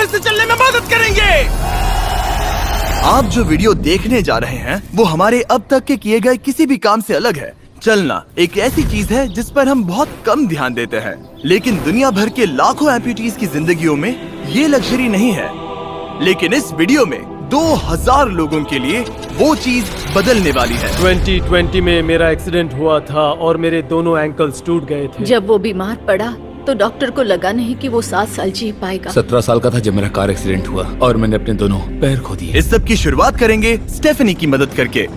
से चलने में मदद करेंगे। आप जो वीडियो देखने जा रहे हैं वो हमारे अब तक के किए गए किसी भी काम से अलग है। चलना एक ऐसी चीज है जिस पर हम बहुत कम ध्यान देते हैं, लेकिन दुनिया भर के लाखों एम्पुटीज की जिंदगियों में ये लग्जरी नहीं है। लेकिन इस वीडियो में 2000 लोगों के लिए वो चीज बदलने वाली है। 2020 में मेरा एक्सीडेंट हुआ था और मेरे दोनों एंकल्स टूट गए थे। जब वो बीमार पड़ा तो डॉक्टर को लगा नहीं कि वो 7 साल जी पाएगा। 17 साल का था जब मेरा कार एक्सीडेंट हुआ और मैंने अपने दोनों पैर खो दिए। इस सब की शुरुआत करेंगे स्टेफनी की मदद करके।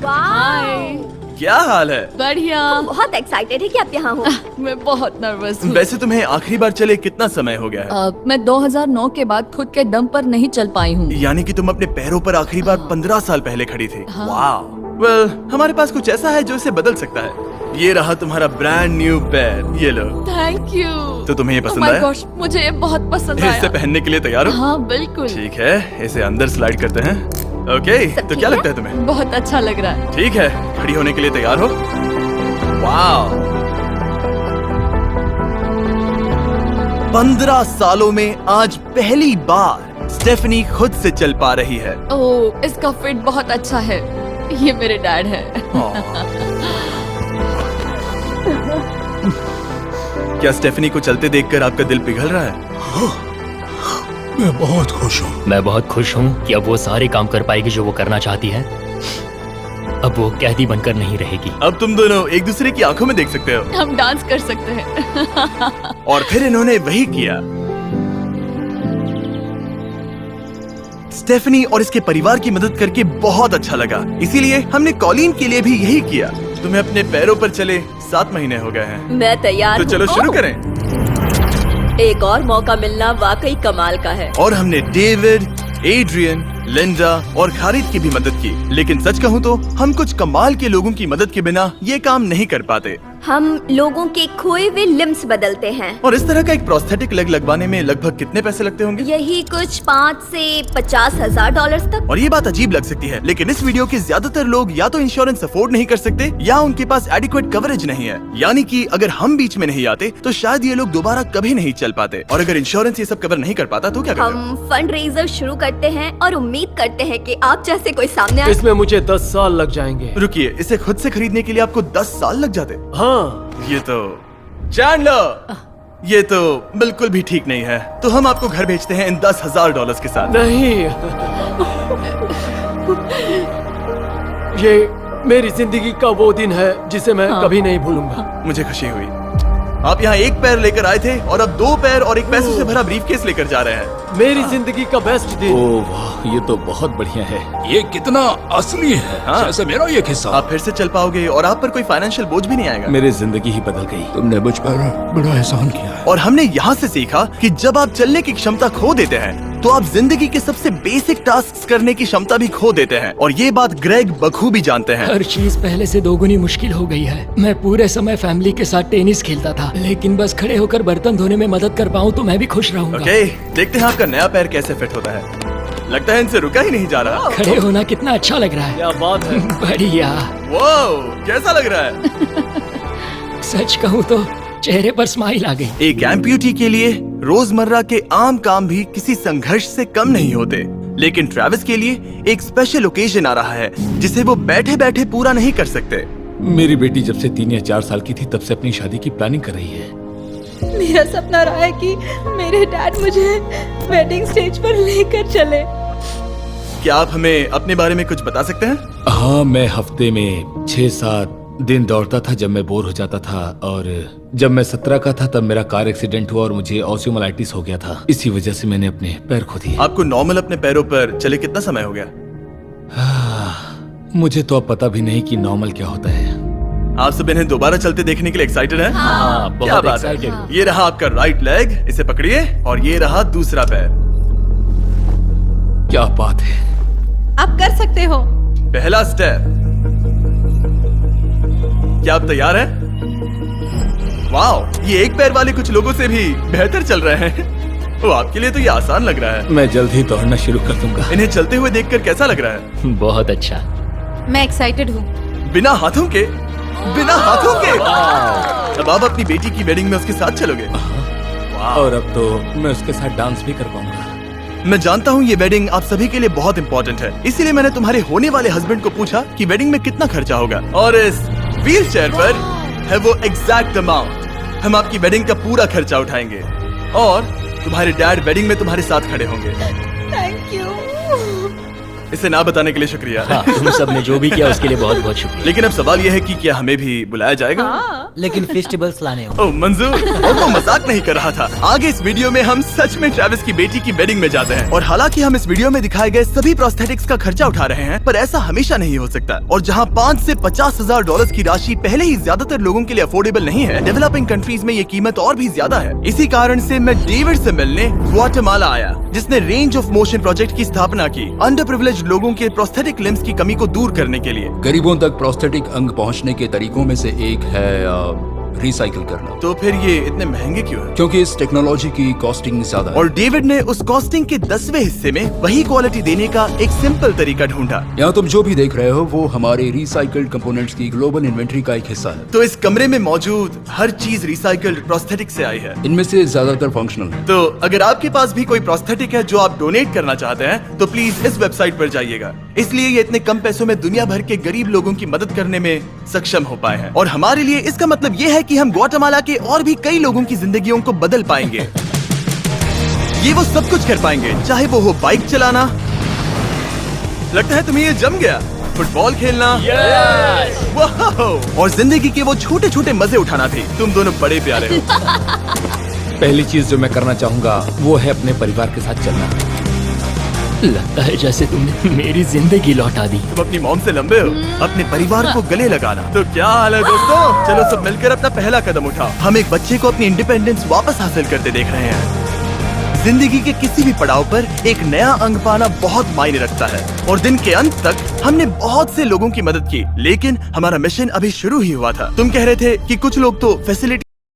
क्या हाल है? बढ़िया। बहुत एक्साइटेड है कि आप यहाँ हो। मैं बहुत नर्वस हूँ। वैसे तुम्हें आखिरी बार चले कितना समय हो गया है? मैं 2009 के बाद खुद के दम पर नहीं चल पाई हूँ। यानी कि तुम अपने पैरों पर आखिरी बार 15 साल पहले खड़ी थी। हाँ। वाह। वेल, हमारे पास कुछ ऐसा है जो इसे बदल सकता है। ये रहा तुम्हारा ब्रांड न्यू पैर, ये लो। Thank you. तो तुम्हें ये Oh पसंद my आया? gosh, मुझे ये बहुत पसंद इसे आया। पहनने के लिए तैयार हो? हाँ बिल्कुल। ठीक है, इसे अंदर स्लाइड करते हैं। ओके, तो क्या लगता है तुम्हें? बहुत अच्छा लग रहा है। ठीक है, खड़ी होने के लिए तैयार हो? वाह। 15 सालों में आज पहली बार स्टेफनी खुद से चल पा रही है। ओह, इसका फिट बहुत अच्छा है। ये मेरे डैड है। क्या स्टेफनी को चलते देखकर आपका दिल पिघल रहा है? मैं बहुत खुश हूँ। मैं बहुत खुश हूँ कि अब वो सारे काम कर पाएगी जो वो करना चाहती है। अब वो कैदी बनकर नहीं रहेगी। अब तुम दोनों एक दूसरे की आंखों में देख सकते हो। हम डांस कर सकते हैं। और फिर इन्होंने वही किया। स्टेफनी और इसके परिवार की मदद करके बहुत अच्छा लगा, इसीलिए हमने कॉलिन के लिए भी यही किया। तुम्हें अपने पैरों पर चले 7 महीने हो गए हैं। मैं तैयार तो चलो हूँ। शुरू करें। एक और मौका मिलना वाकई कमाल का है। और हमने डेविड, एड्रियन, लिंडा और खालिद की भी मदद की। लेकिन सच कहूँ तो हम कुछ कमाल के लोगों की मदद के बिना ये काम नहीं कर पाते। हम लोगों के खोए हुए लिम्स बदलते हैं। और इस तरह का एक प्रोस्थेटिक लेग लगवाने में लगभग कितने पैसे लगते होंगे? यही कुछ 5 से 50 हजार डॉलर्स तक। और ये बात अजीब लग सकती है, लेकिन इस वीडियो के ज्यादातर लोग या तो इंश्योरेंस अफोर्ड नहीं कर सकते या उनके पास एडिक्वेट कवरेज नहीं है। यानी कि अगर हम बीच में नहीं आते तो शायद ये लोग दोबारा कभी नहीं चल पाते। और अगर इंश्योरेंस ये सब कवर नहीं कर पाता तो क्या करते? हम फंड रेजर शुरू करते हैं और उम्मीद करते हैं कि आप जैसे कोई सामने आए। इसमें मुझे 10 साल लग जाएंगे। रुकिए, इसे खुद से खरीदने के लिए आपको 10 साल लग जाते? हाँ। ये तो चैंडलर, ये तो बिल्कुल भी ठीक नहीं है। तो हम आपको घर भेजते हैं इन $10,000 के साथ। नहीं। ये मेरी जिंदगी का वो दिन है जिसे मैं कभी नहीं भूलूंगा। मुझे खुशी हुई। आप यहाँ एक पैर लेकर आए थे और अब 2 पैर और एक पैसों से भरा ब्रीफकेस लेकर जा रहे हैं। मेरी जिंदगी का बेस्ट दिन। ओह वाह, ये तो बहुत बढ़िया है। ये कितना असली है। हाँ। जैसे मेरा ये किस्सा। आप फिर से चल पाओगे और आप पर कोई फाइनेंशियल बोझ भी नहीं आएगा। मेरी जिंदगी ही बदल गई। तुमने मुझ पर बड़ा एहसान किया है। और हमने यहाँ से सीखा कि जब आप चलने की क्षमता खो देते हैं तो आप जिंदगी के सबसे बेसिक टास्क करने की क्षमता भी खो देते हैं। और ये बात ग्रेग बखूबी जानते हैं। हर चीज पहले से दोगुनी मुश्किल हो गई है। मैं पूरे समय फैमिली के साथ टेनिस खेलता था, लेकिन बस खड़े होकर बर्तन धोने में मदद कर पाऊँ तो मैं भी खुश रहूंगा। ओके, देखते हैं आपका नया पैर कैसे फिट होता है। लगता है इनसे रुका ही नहीं जा रहा। खड़े होना कितना अच्छा लग रहा है। क्या बात है। बढ़िया। वाओ, कैसा लग रहा है? सच कहूँ तो चेहरे पर स्माइल आ गई। एक एम्प्यूटी के लिए रोजमर्रा के आम काम भी किसी संघर्ष से कम नहीं होते, लेकिन ट्रेविस के लिए एक स्पेशल ओकेजन आ रहा है जिसे वो बैठे बैठे पूरा नहीं कर सकते। मेरी बेटी जब से 3 या 4 साल की थी तब से अपनी शादी की प्लानिंग कर रही है। मेरा सपना रहा है कि मेरे डैड मुझे वेडिंग स्टेज पर लेकर चले। क्या आप हमें अपने बारे में कुछ बता सकते हैं? हाँ, मैं हफ्ते में 6-7 दिन दौड़ता था जब मैं बोर हो जाता था। और जब मैं 17 का था तब मेरा कार एक्सीडेंट हुआ और मुझे ऑस्टियोमाइलाइटिस हो गया था। इसी वजह से मैंने अपने पैर खो दिए। आपको नॉर्मल अपने पैरों पर चले कितना समय हो गया? मुझे तो अब पता भी नहीं कि नॉर्मल क्या होता है। आप सब इन्हें दोबारा चलते देखने के लिए एक्साइटेड हैं? हाँ, क्या बहुत बात है। एक्साइटेड। ये रहा आपका राइट लेग, इसे पकड़िए। और ये रहा दूसरा पैर। क्या बात है। आप कर सकते हो। पहला स्टेप। क्या आप तैयार हैं? वाओ, ये एक पैर वाले कुछ लोगों से भी बेहतर चल रहे हैं। वो आपके लिए तो ये आसान लग रहा है। मैं जल्द ही दौड़ना शुरू कर दूंगा। इन्हें चलते हुए देखकर कैसा लग रहा है? बहुत अच्छा। मैं एक्साइटेड हूँ। बिना हाथों के? बिना हाथों के? अब आप अपनी बेटी की वेडिंग में उसके साथ चलोगे? और अब तो मैं उसके साथ डांस भी कर पाऊंगा। मैं जानता हूँ ये वेडिंग आप सभी के लिए बहुत इंपॉर्टेंट है, इसीलिए मैंने तुम्हारे होने वाले हस्बैंड को पूछा कि वेडिंग में कितना खर्चा होगा, और इस व्हील चेयर पर है वो एग्जैक्ट अमाउंट। हम आपकी वेडिंग का पूरा खर्चा उठाएंगे और तुम्हारे डैड वेडिंग में तुम्हारे साथ खड़े होंगे। Thank you. इसे ना बताने के लिए शुक्रिया। हाँ, तुम सब ने जो भी किया उसके लिए बहुत बहुत शुक्रिया। लेकिन अब सवाल यह है कि क्या हमें भी बुलाया जाएगा? लेकिन फेस्टिवल्स लाने हो। ओह मंजूर, और वो मजाक नहीं कर रहा था। आगे इस वीडियो में हम सच में ट्रेविस की बेटी की वेडिंग में जाते हैं, और हालांकि हम इस वीडियो में दिखाए गए सभी प्रोस्थेटिक्स का खर्चा उठा रहे हैं, पर ऐसा हमेशा नहीं हो सकता। और जहां 5 से 50,000 डॉलर की राशि पहले ही ज्यादातर लोगों के लिए अफोर्डेबल नहीं है, डेवलपिंग कंट्रीज में ये कीमत और भी ज्यादा है। इसी कारण से मैं डेविड से मिलने ग्वाटेमाला आया, जिसने रेंज ऑफ मोशन प्रोजेक्ट की स्थापना की अंडर प्रिविलेज्ड लोगों के प्रोस्थेटिक लिम्स की कमी को दूर करने के लिए। गरीबों तक प्रोस्थेटिक अंग पहुंचने के तरीकों में से एक है रिसाइकिल करना। तो फिर ये इतने महंगे क्यों है? क्योंकि इस टेक्नोलॉजी की कॉस्टिंग ज्यादा है। और डेविड ने उस कॉस्टिंग के 10वें हिस्से में वही क्वालिटी देने का एक सिंपल तरीका ढूंढा। यहाँ तुम जो भी देख रहे हो वो हमारे रिसाइकल्ड कंपोनेंट्स की ग्लोबल इन्वेंट्री का एक हिस्सा है। तो इस कमरे में मौजूद हर चीज रिसाइकल्ड प्रोस्थेटिक से आई है। इनमें से ज्यादातर फंक्शनल है। तो अगर आपके पास भी कोई प्रोस्थेटिक है जो आप डोनेट करना चाहते हैं, तो प्लीज इस वेबसाइट पर जाइएगा। इसलिए ये इतने कम पैसों में दुनिया भर के गरीब लोगों की मदद करने में सक्षम हो पाए हैं। और हमारे लिए इसका मतलब ये है कि हम ग्वाटेमाला के और भी कई लोगों की जिंदगियों को बदल पाएंगे। ये वो सब कुछ कर पाएंगे, चाहे वो हो बाइक चलाना, लगता है तुम्हें ये जम गया, फुटबॉल खेलना, वाह, और जिंदगी के वो छोटे छोटे मजे उठाना भी। तुम दोनों बड़े प्यारे हो। पहली चीज जो मैं करना चाहूंगा वो है अपने परिवार के साथ चलना। लगता है जैसे तुमने मेरी जिंदगी लौटा दी। तुम अपनी मॉम से लंबे हो, अपने परिवार को गले लगाना। तो क्या हाल है दोस्तों, चलो सब मिलकर अपना पहला कदम उठाओ। हम एक बच्चे को अपनी इंडिपेंडेंस वापस हासिल करते देख रहे हैं। जिंदगी के किसी भी पड़ाव पर एक नया अंग पाना बहुत मायने रखता है, और दिन के अंत तक हमने बहुत से लोगों की मदद की, लेकिन हमारा मिशन अभी शुरू ही हुआ था। तुम कह रहे थे कि कुछ लोग तो फैसिलिटी